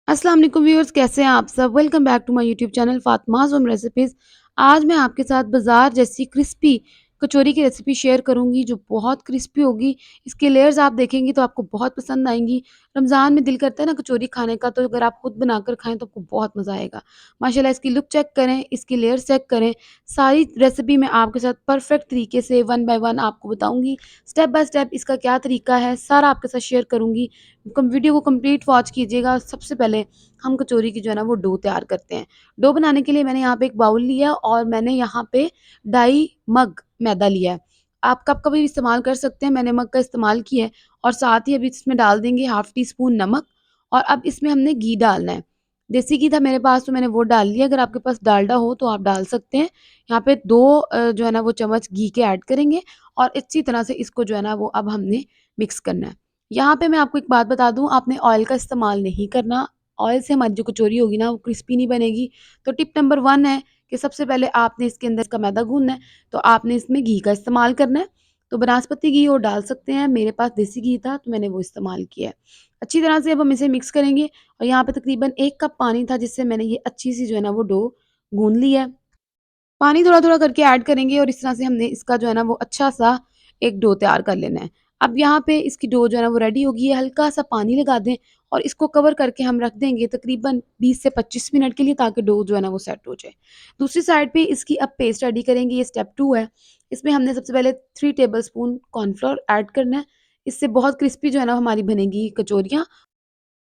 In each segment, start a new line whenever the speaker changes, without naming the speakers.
अस्सलाम वालेकुम व्यूअर्स, कैसे हैं आप सब? Welcome back to my YouTube channel Fatima's home recipes. आज मैं आपके साथ बाज़ार जैसी क्रिस्पी कचौरी की रेसिपी शेयर करूंगी जो बहुत क्रिस्पी होगी। इसके लेयर्स आप देखेंगी तो आपको बहुत पसंद आएंगी। रमज़ान में दिल करता है ना कचौरी खाने का, तो अगर आप खुद बनाकर खाएं तो आपको बहुत मज़ा आएगा। माशाल्लाह इसकी लुक चेक करें, इसकी लेयर्स चेक करें। सारी रेसिपी मैं आपके साथ परफेक्ट तरीके से वन बाय वन आपको बताऊंगी। स्टेप बाय स्टेप इसका क्या तरीका है सारा आपके साथ शेयर करूंगी। वीडियो को कंप्लीट वॉच कीजिएगा। सबसे पहले हम कचौरी की जो है ना वो डो तैयार करते हैं। डो बनाने के लिए मैंने यहाँ पे एक बाउल लिया और मैंने यहाँ पे 2.5 मग मैदा लिया है। आप कप का भी इस्तेमाल कर सकते हैं, मैंने मग का इस्तेमाल किया है। और साथ ही अभी इसमें डाल देंगे हाफ टी स्पून नमक। और अब इसमें हमने घी डालना है। देसी घी था मेरे पास तो मैंने वो डाल लिया। अगर आपके पास डालडा हो तो आप डाल सकते हैं। यहाँ पे दो जो है ना वो चम्मच घी के ऐड करेंगे। और अच्छी तरह से इसको जो है ना वो अब हमने मिक्स करना है। यहाँ पे मैं आपको एक बात बता दूँ, आपने ऑयल का इस्तेमाल नहीं करना। ऑयल से हमारी जो कचौरी होगी ना वो क्रिस्पी नहीं बनेगी। तो टिप नंबर 1 है कि सबसे पहले आपने इसके अंदर इसका मैदा गूँथना है, तो आपने इसमें घी का इस्तेमाल करना है। तो बनास्पति घी और डाल सकते हैं, मेरे पास देसी घी था तो मैंने वो इस्तेमाल किया है। अच्छी तरह से अब हम इसे मिक्स करेंगे। और यहाँ पे तकरीबन 1 कप पानी था जिससे मैंने ये अच्छी-सी जो है ना वो डो गूँथ ली है। पानी थोड़ा-थोड़ा करके ऐड करेंगे और इस तरह से हमने इसका जो है ना वो अच्छा-सा एक डो तैयार कर लेना है। अब यहाँ पे इसकी डो जो है ना वो रेडी हो गई है, हल्का-सा पानी लगा दें और इसको कवर करके हम रख देंगे तकरीबन 20 से 25 मिनट के लिए, ताकि डो जो है ना वो सेट हो जाए। दूसरी साइड पे इसकी अब पेस्ट रेडी करेंगे, ये स्टेप 2 है। इसमें हमने सबसे पहले 3 टेबलस्पून कॉर्नफ्लोर ऐड करना है। इससे बहुत क्रिस्पी जो है ना हमारी बनेगी कचौरियाँ।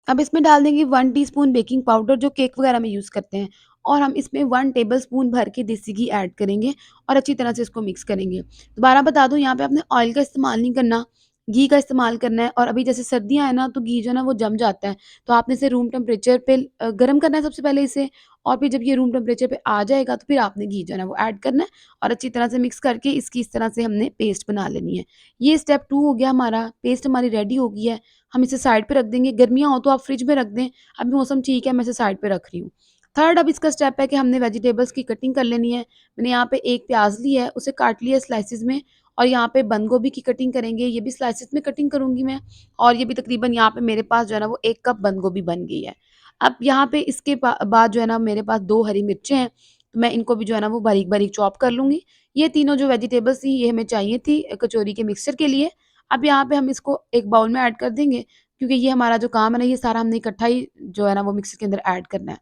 अब इसमें डाल देंगे 1 टीस्पून बेकिंग पाउडर जो केक वगैरह में यूज़ करते हैं। और हम इसमें 1 टेबलस्पून भर के देसी घी ऐड करेंगे और अच्छी तरह से इसको मिक्स करेंगे। दोबारा बता दूँ, यहाँ पे आपने ऑयल का इस्तेमाल नहीं करना, घी का इस्तेमाल करना है। और अभी जैसे सर्दियाँ हैं ना तो घी जो है ना वो जम जाता है। तो आपने इसे रूम टेम्परेचर पे गर्म करना है सबसे पहले इसे। और फिर जब ये रूम टेम्परेचर पे आ जाएगा तो फिर आपने घी जो है ना वो ऐड करना है। और अच्छी तरह से मिक्स करके इसकी इस तरह से हमने पेस्ट बना लेनी है। ये स्टेप 2 हो गया हमारा, पेस्ट हमारी रेडी हो गई है। हम इसे साइड पे रख देंगे। गर्मियाँ हो तो आप फ्रिज में रख दें, अभी मौसम ठीक है मैं इसे साइड पे रख रही हूँ। थर्ड अब इसका स्टेप है कि हमने वेजिटेबल्स की कटिंग कर लेनी है। मैंने यहाँ पे एक प्याज ली है, उसे काट लिया स्लाइसेस में। और यहाँ पे बंद गोभी की कटिंग करेंगे, ये भी स्लाइसेस में कटिंग करूँगी मैं। और ये भी तकरीबन यहाँ पे मेरे पास जो है ना वो 1 कप बंद गोभी बन गई है। अब यहाँ पे इसके बाद जो है ना मेरे पास 2 हरी मिर्चें हैं, तो मैं इनको भी जो है ना वो बारीक-बारीक चॉप कर लूँगी। ये तीनों जो वेजिटेबल्स थी ये हमें चाहिए थी कचौरी के मिक्सचर के लिए। अब यहाँ पे हम इसको एक बाउल में ऐड कर देंगे, क्योंकि ये हमारा जो काम है ना ये सारा हमने इकट्ठा ही जो है ना वो मिक्सर के अंदर ऐड करना है।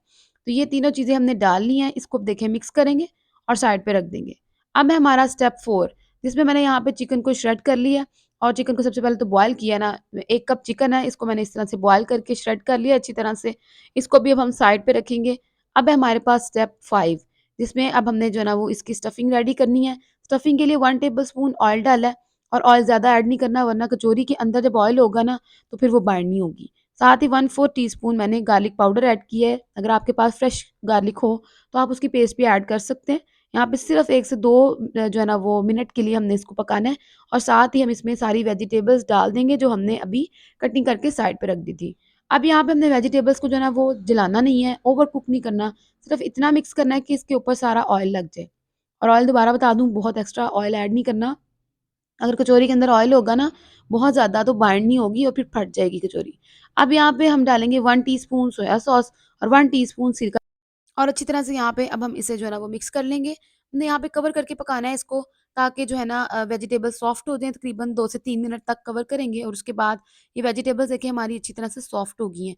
तो ये तीनों चीज़ें हमने डाल ली हैं, इसको देखें मिक्स करेंगे और साइड पे रख देंगे। अब है हमारा स्टेप 4, जिसमें मैंने यहाँ पे चिकन को श्रेड कर लिया। और चिकन को सबसे पहले तो बॉयल किया ना, 1 कप चिकन है, इसको मैंने इस तरह से बॉयल करके श्रेड कर लिया अच्छी तरह से। इसको भी अब हम साइड पे रखेंगे। अब है हमारे पास स्टेप 5, जिसमें अब हमने जो है ना वो इसकी स्टफिंग रेडी करनी है। स्टफिंग के लिए 1 टेबलस्पून ऑयल डाला है। और ऑयल ज़्यादा ऐड नहीं करना, वरना कचौरी के अंदर जब ऑयल होगा ना तो फिर वो बाइंड नहीं होगी। साथ ही 1/4 टीस्पून मैंने गार्लिक पाउडर ऐड किया है। अगर आपके पास फ्रेश गार्लिक हो तो आप उसकी पेस्ट भी ऐड कर सकते हैं। यहाँ पे सिर्फ 1 से 2 जो है ना वो मिनट के लिए हमने इसको पकाना है। और साथ ही हम इसमें सारी वेजिटेबल्स डाल देंगे जो हमने अभी कटिंग करके साइड पे रख दी थी। अब यहाँ पे हमने वेजिटेबल्स को जो है ना वो जलाना नहीं है, ओवर कुक नहीं करना, सिर्फ इतना मिक्स करना है कि इसके ऊपर सारा ऑयल लग जाए। और ऑयल दोबारा बता दूँ, बहुत एक्स्ट्रा ऑयल ऐड नहीं करना। अगर कचौरी के अंदर ऑयल होगा ना बहुत ज़्यादा तो बाइंड नहीं होगी और फिर फट जाएगी कचौरी। अब यहाँ पे हम डालेंगे 1 टीस्पून सोया सॉस और 1 टीस्पून सिरका। और अच्छी तरह से यहाँ पे अब हम इसे जो है ना वो मिक्स कर लेंगे। हमने यहाँ पे कवर करके पकाना है इसको, ताकि जो है ना वेजिटेबल सॉफ्ट हो जाएँ। तकरीबन 2 से 3 मिनट तक कवर करेंगे और उसके बाद ये वेजिटेबल्स देखिए हमारी अच्छी तरह से सॉफ्ट हो गई हैं।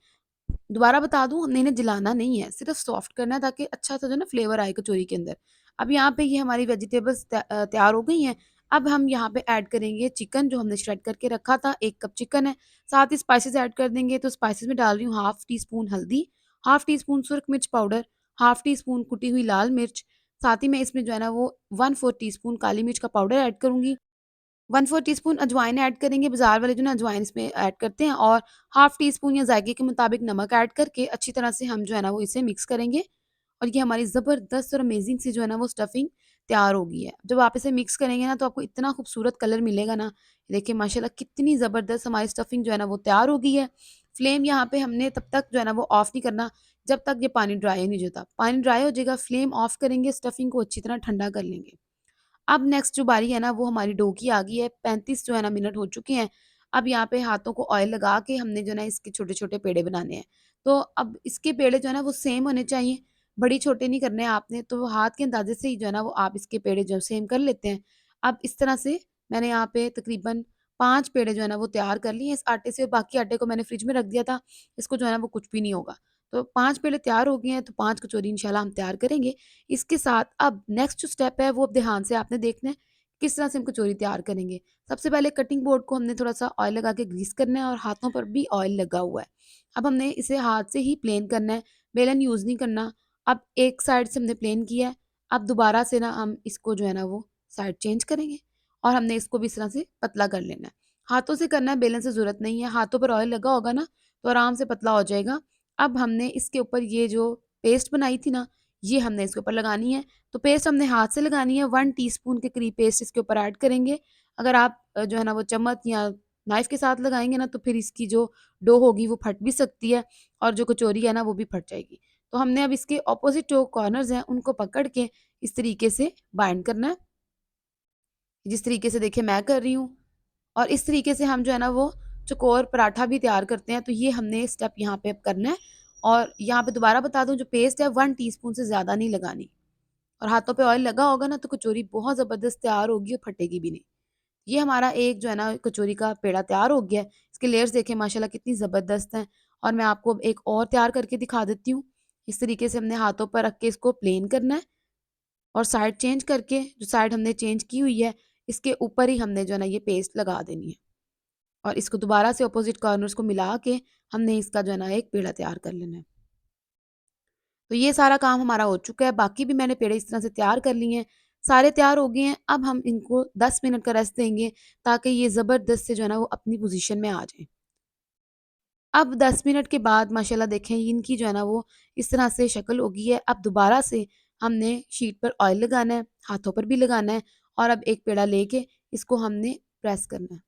दोबारा बता दूँ, हमने इन्हें जलाना नहीं है, सिर्फ़ सॉफ्ट करना है ताकि अच्छा-सा जो है ना फ्लेवर आए कचौरी के अंदर। अब यहाँ पे ये हमारी वेजिटेबल्स तैयार हो गई हैं। अब हम यहाँ पे ऐड करेंगे चिकन जो हमने श्रेड करके रखा था, 1 कप चिकन है। साथ ही स्पाइसेस ऐड कर देंगे, तो स्पाइसेस में डाल रही हूँ हाफ टी स्पून हल्दी, हाफ टी स्पून सुरख मिर्च पाउडर, हाफ टी स्पून कुटी हुई लाल मिर्च। साथ ही मैं इसमें जो है ना वो 1/4 टीस्पून काली मिर्च का पाउडर ऐड करूँगी। 1/4 टीस्पून अजवाइन ऐड करेंगे, बाज़ार वाले जो ना अजवाइन इसमें ऐड करते हैं। और हाफ टी स्पून या जायके के मुताबिक नमक ऐड करके अच्छी तरह से हम जो है ना वो इसे मिक्स करेंगे। और ये हमारी ज़बरदस्त और अमेज़िंग सी जो है ना वो स्टफिंग तैयार हो गई है। जब आप इसे मिक्स करेंगे ना तो आपको इतना खूबसूरत कलर मिलेगा ना, देखिए माशाल्लाह कितनी ज़बरदस्त हमारी स्टफिंग जो है ना वो तैयार हो गई है। फ्लेम यहाँ पे हमने तब तक जो है ना वो ऑफ नहीं करना जब तक ये पानी ड्राई नहीं हो जाता। पानी ड्राई हो जाएगा, फ्लेम ऑफ करेंगे, स्टफिंग को अच्छी तरह ठंडा कर लेंगे। अब नेक्स्ट जो बारी है ना वो हमारी डो की आ गई है। 35 जो है ना मिनट हो चुके हैं। अब यहाँ पे हाथों को ऑयल लगा के हमने जो है ना इसके छोटे-छोटे पेड़े बनाने हैं। तो अब इसके पेड़े जो है ना वो सेम होने चाहिए, बड़ी-छोटे नहीं करने हैं आपने, तो हाथ के अंदाज़े से ही जो है ना वो आप इसके पेड़े जो सेम कर लेते हैं। अब इस तरह से मैंने यहाँ पे तकरीबन 5 पेड़े जो है ना वो तैयार कर लिए इस आटे से, और बाकी आटे को मैंने फ्रिज में रख दिया था, इसको जो है ना वो कुछ भी नहीं होगा। तो 5 पेड़े तैयार हो गए हैं, तो 5 कचौरी इंशाल्लाह हम तैयार करेंगे। इसके साथ अब नेक्स्ट जो स्टेप है वो अब ध्यान से आपने देखना है, किस तरह से हम कचौरी तैयार करेंगे। सबसे पहले कटिंग बोर्ड को हमने थोड़ा-सा ऑयल लगा के ग्रीस करना है, और हाथों पर भी ऑयल लगा हुआ है। अब हमने इसे हाथ से ही प्लेन करना है, बेलन यूज़ नहीं करना। अब एक साइड से हमने प्लेन किया है, अब दोबारा से ना हम इसको जो है ना वो साइड चेंज करेंगे, और हमने इसको भी इस तरह से पतला कर लेना है। हाथों से करना है, बेलन से ज़रूरत नहीं है। हाथों पर ऑयल लगा होगा ना, तो आराम से पतला हो जाएगा। अब हमने इसके ऊपर ये जो पेस्ट बनाई थी ना, ये हमने इसके ऊपर लगानी है। तो पेस्ट हमने हाथ से लगानी है, 1 टीस्पून के करीब पेस्ट इसके ऊपर ऐड करेंगे। अगर आप जो है ना वो चम्मच या नाइफ़ के साथ लगाएँगे ना, तो फिर इसकी जो डो होगी वो फट भी सकती है, और जो कचौरी है ना वो भी फट जाएगी। तो हमने अब इसके ऑपोज़िट जो कॉर्नर्स हैं उनको पकड़ के इस तरीके से बाइंड करना है, जिस तरीके से देखिए मैं कर रही हूँ। और इस तरीके से हम जो है ना वो चौकोर पराठा भी तैयार करते हैं। तो ये हमने स्टेप यहाँ पे अब करना है, और यहाँ पे दोबारा बता दूँ, जो पेस्ट है 1 टीस्पून से ज़्यादा नहीं लगानी, और हाथों पे ऑयल लगा होगा ना तो कचौरी बहुत ज़बरदस्त तैयार होगी और फटेगी भी नहीं। ये हमारा एक जो है ना कचौरी का पेड़ा तैयार हो गया है। इसके लेयर्स देखें माशाल्लाह कितनी ज़बरदस्त हैं, और मैं आपको अब एक और तैयार करके दिखा देती हूँ। इस तरीके से हमने हाथों पर रख के इसको प्लेन करना है, और साइड चेंज करके जो साइड हमने चेंज की हुई है, इसके ऊपर ही हमने जो है ना ये पेस्ट लगा देनी है, और इसको दोबारा से अपोज़िट कॉर्नर्स को मिला के हमने इसका जो है ना एक पेड़ा तैयार कर लेना है। तो ये सारा काम हमारा हो चुका है, बाकी भी मैंने पेड़े इस तरह से तैयार कर लिए हैं, सारे तैयार हो गए हैं। अब हम इनको 10 मिनट का रेस्ट देंगे, ताकि ये ज़बरदस्त से जो है ना वो अपनी पोज़ीशन में आ जाएँ। अब 10 मिनट के बाद माशाल्लाह देखें इनकी जो है ना वो इस तरह से शक्ल हो गई है। अब दोबारा से हमने शीट पर ऑयल लगाना है, हाथों पर भी लगाना है, और अब एक पेड़ा लेके इसको हमने प्रेस करना है।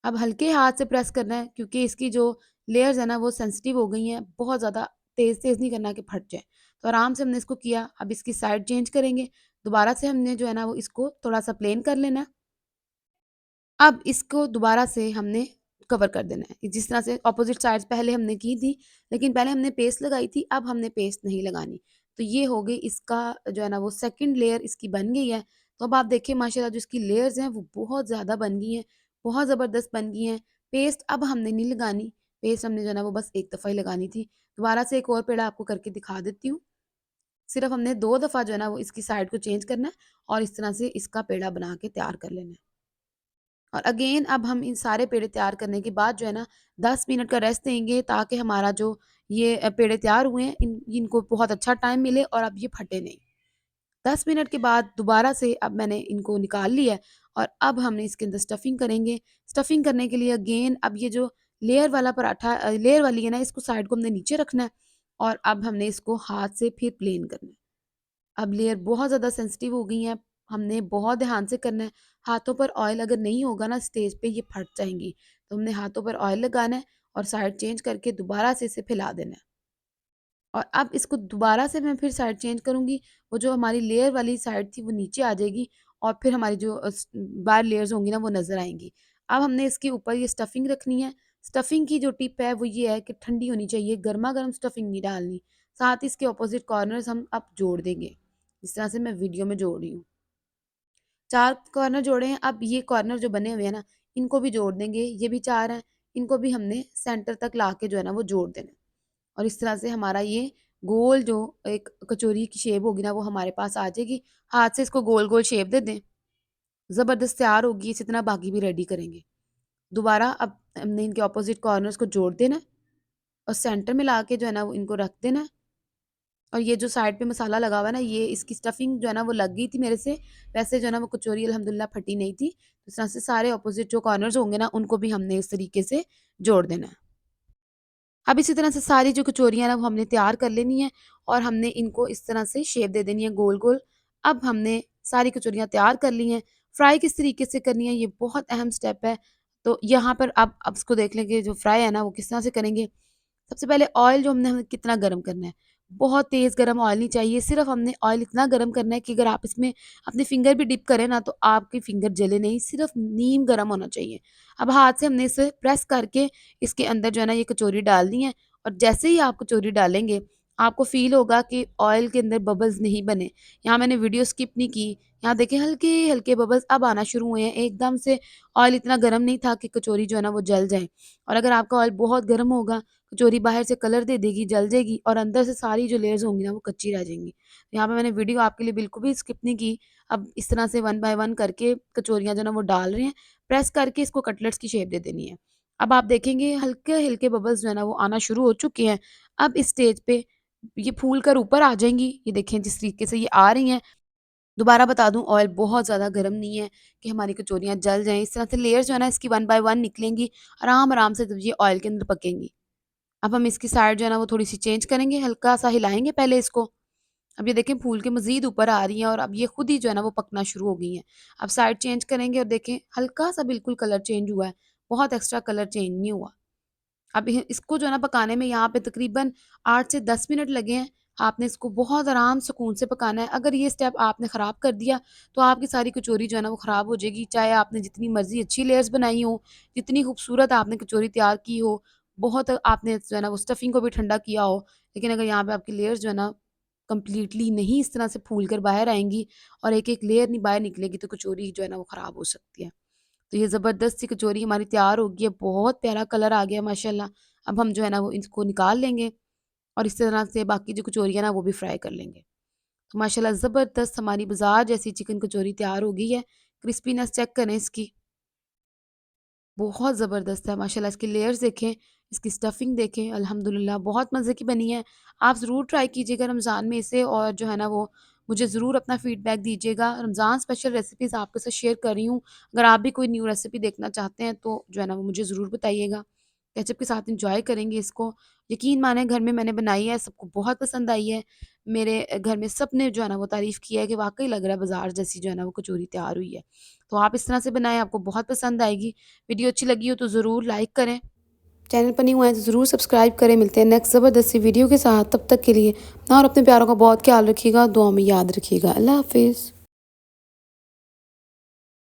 अब हल्के हाथ से प्रेस करना है, क्योंकि इसकी जो लेयर्स है ना वो सेंसिटिव हो गई हैं, बहुत ज़्यादा तेज़-तेज़ नहीं करना कि फट जाए। तो आराम से हमने इसको किया, अब इसकी साइड चेंज करेंगे। दोबारा से हमने जो है ना वो इसको थोड़ा-सा प्लेन कर लेना है। अब इसको दोबारा से हमने कवर कर देना है। जिस तरह से अपोज़िट साइड्स पहले हमने की थी, लेकिन पहले हमने पेस्ट लगाई थी, अब हमने पेस्ट नहीं लगानी। तो ये हो गई इसका जो है ना वो सेकंड लेयर इसकी बन गई है। तो अब आप देखिए माशाल्लाह जो इसकी लेयर्स हैं वो बहुत ज़्यादा बन गई हैं, बहुत ज़बरदस्त बन गई हैं। पेस्ट अब हमने नहीं लगानी, पेस्ट हमने जो है ना वो बस एक दफ़ा ही लगानी थी। दोबारा से एक और पेड़ा आपको करके दिखा देती हूँ। सिर्फ़ हमने 2 दफ़ा जो है ना वो इसकी साइड को चेंज करना है, और इस तरह से इसका पेड़ा बना के तैयार कर लेना है। और अगेन अब हम इन सारे पेड़े तैयार करने के बाद जो है ना 10 मिनट का रेस्ट देंगे, ताकि हमारा जो ये पेड़े तैयार हुए हैं इनको बहुत अच्छा टाइम मिले, और अब ये फटे नहीं। 10 मिनट के बाद दोबारा से अब मैंने इनको निकाल लिया है, और अब हमने इसके अंदर स्टफिंग करेंगे। स्टफिंग करने के लिए अगेन अब ये जो लेयर वाला पराठा लेयर वाली है ना, इसको साइड को हमने नीचे रखना है, और अब हमने इसको हाथ से फिर प्लेन करना है। अब लेयर बहुत ज़्यादा सेंसिटिव हो गई हैं, हमने बहुत ध्यान से करना है। हाथों पर ऑयल अगर नहीं होगा ना स्टेज पे, ये फट जाएँगी। तो हमने हाथों पर ऑयल लगाना है, और साइड चेंज करके दोबारा से इसे फैला देना है। और अब इसको दोबारा से मैं फिर साइड चेंज करूँगी, वो जो हमारी लेयर वाली साइड थी वो नीचे आ जाएगी, और फिर हमारी जो बाहर लेयर्स होंगी ना वो नज़र आएँगी। अब हमने इसके ऊपर ये स्टफिंग रखनी है। स्टफिंग की जो टिप है वो ये है कि ठंडी होनी चाहिए, गरमा-गरम स्टफिंग नहीं डालनी। साथ ही इसके अपोज़िट कॉर्नर्स हम अब जोड़ देंगे, जिस तरह से मैं वीडियो में जोड़ रही हूँ। 4 कॉर्नर जोड़े हैं, अब ये कॉर्नर जो बने हुए हैं ना, इनको भी जोड़ देंगे। ये भी 4 हैं, इनको भी हमने सेंटर तक लाके जो है ना वो जोड़ देना है। और इस तरह से हमारा ये गोल जो एक कचौरी की शेप होगी ना वो हमारे पास आ जाएगी। हाथ से इसको गोल-गोल शेप दे दें, ज़बरदस्त तैयार होगी। इसी तरह बाकी भी रेडी करेंगे। दोबारा अब हमने इनके अपोज़िट कॉर्नर्स को जोड़ देना है, और सेंटर में लाके जो है ना वो इनको रख देना है। और ये जो साइड पे मसाला लगा हुआ है ना, ये इसकी स्टफिंग जो है ना वो लग गई थी मेरे से। वैसे जो है ना वो कचौरी अल्हम्दुलिल्लाह फटी नहीं थी। तो इस तरह से सारे अपोज़िट जो कॉर्नर्स होंगे ना उनको भी हमने इस तरीके से जोड़ देना है। अब इसी तरह से सारी जो कचौरियाँ ना वो हमने तैयार कर लेनी है, और हमने इनको इस तरह से शेप दे देनी है गोल-गोल। अब हमने सारी कचौरियाँ तैयार कर ली हैं। फ्राई किस तरीके से करनी है, ये बहुत अहम स्टेप है। तो यहाँ पर अब इसको देख लें कि जो फ्राई है ना वो किस तरह से करेंगे। सबसे पहले ऑयल जो हमने हमें कितना गरम करना है, बहुत तेज़ गरम ऑयल नहीं चाहिए, सिर्फ़ हमने ऑयल इतना गरम करना है कि अगर आप इसमें अपने फिंगर भी डिप करें ना तो आपकी फिंगर जले नहीं, सिर्फ़ नीम गरम होना चाहिए। अब हाथ से हमने इसे प्रेस करके इसके अंदर जो है ना ये कचौरी डालनी है, और जैसे ही आप कचौरी डालेंगे, आपको फ़ील होगा कि ऑयल के अंदर बबल्स नहीं बने। यहाँ मैंने वीडियो स्किप नहीं की, यहाँ देखिए हल्के-हल्के बबल्स अब आना शुरू हुए हैं। एकदम से ऑयल इतना गरम नहीं था कि कचौरी जो है ना वो जल जाए, और अगर आपका ऑयल बहुत गरम होगा, कचौरी बाहर से कलर दे देगी, जल जाएगी और अंदर से सारी जो लेयर्स होंगी ना वो कच्ची रह जाएँगी। यहाँ पे मैंने वीडियो आपके लिए बिल्कुल भी स्किप नहीं की। अब इस तरह से वन बाय वन करके कचौरियाँ जो है ना वो डाल रहे हैं, प्रेस करके इसको कटलेट्स की शेप दे देनी है। अब आप देखेंगे हल्के-हल्के बबल्स जो है ना वो आना शुरू हो चुके हैं। अब इस स्टेज पे ये फूल कर ऊपर आ जाएँगी। ये देखें जिस तरीके से ये आ रही हैं। दोबारा बता दूँ, ऑयल बहुत ज़्यादा गरम नहीं है कि हमारी कचौरियाँ जल जाएँ। इस तरह से लेयर्स जो है ना इसकी वन बाय वन निकलेंगी, आराम-आराम से जब ये ऑयल के अंदर पकेंगी। अब हम इसकी साइड जो है ना वो थोड़ी-सी चेंज करेंगे, हल्का-सा हिलाएँगे पहले इसको। अब ये देखें फूल के मज़ीद ऊपर आ रही हैं और अब ये खुद ही जो है ना वो पकना शुरू हो गई हैं। अब साइड चेंज करेंगे और देखें हल्का-सा बिल्कुल कलर चेंज हुआ है, बहुत एक्स्ट्रा कलर चेंज नहीं हुआ। अब ये इसको जो है ना पकाने में यहाँ पे तकरीबन 8 से 10 मिनट लगे हैं। आपने इसको बहुत आराम सुकून से पकाना है। अगर ये स्टेप आपने ख़राब कर दिया, तो आपकी सारी कचौरी जो है ना वो ख़राब हो जाएगी। चाहे आपने जितनी मर्ज़ी अच्छी लेयर्स बनाई हों, जितनी खूबसूरत आपने कचौरी तैयार की हो, बहुत आपने जो है ना वो स्टफिंग को भी ठंडा किया हो, लेकिन अगर यहाँ पे आपकी लेयर्स जो है ना कंप्लीटली नहीं इस तरह से फूल कर बाहर आएँगी और एक-एक लेयर नहीं बाहर निकलेगी, तो कचौरी जो है ना वो ख़राब हो सकती है। तो ये ज़बरदस्त सी कचौरी हमारी तैयार हो गई है, बहुत प्यारा कलर आ गया माशाल्लाह। अब हम जो है ना वो इसको निकाल लेंगे और इस तरह से बाकी जो कचौरियाँ ना वो भी फ्राई कर लेंगे। तो माशाल्लाह ज़बरदस्त हमारी बाज़ार जैसी चिकन कचौरी तैयार हो गई है। क्रिस्पीनेस चेक करें इसकी, बहुत ज़बरदस्त है माशाल्लाह। इसकी लेयर्स देखें, इसकी स्टफिंग देखें, अल्हम्दुलिल्लाह बहुत मज़े की बनी है। आप ज़रूर ट्राई कीजिएगा रमज़ान में इसे, और जो है ना वो मुझे ज़रूर अपना फ़ीडबैक दीजिएगा। रमज़ान स्पेशल रेसिपीज़ आपके साथ शेयर कर रही हूँ। अगर आप भी कोई न्यू रेसिपी देखना चाहते हैं तो जो है ना वो मुझे ज़रूर बताइएगा। केचअप के साथ एंजॉय करेंगे इसको। यकीन मानें घर में मैंने बनाई है, सबको बहुत पसंद आई है। मेरे घर में सब ने जो है ना वो तारीफ़ की है कि वाक़ई लग रहा है बाज़ार जैसी जो है ना वो कचौरी तैयार हुई है। तो आप इस तरह से बनाएँ, आपको बहुत पसंद आएगी। वीडियो अच्छी लगी हो तो ज़रूर लाइक करें। चैनल पर न्यू आए तो ज़रूर सब्सक्राइब करें। मिलते हैं नेक्स्ट ज़बरदस्त सी वीडियो के साथ। तब तक के लिए अपना और अपने प्यारों का बहुत ख्याल रखिएगा, दुआ में याद रखिएगा। अल्लाह हाफ़िज़।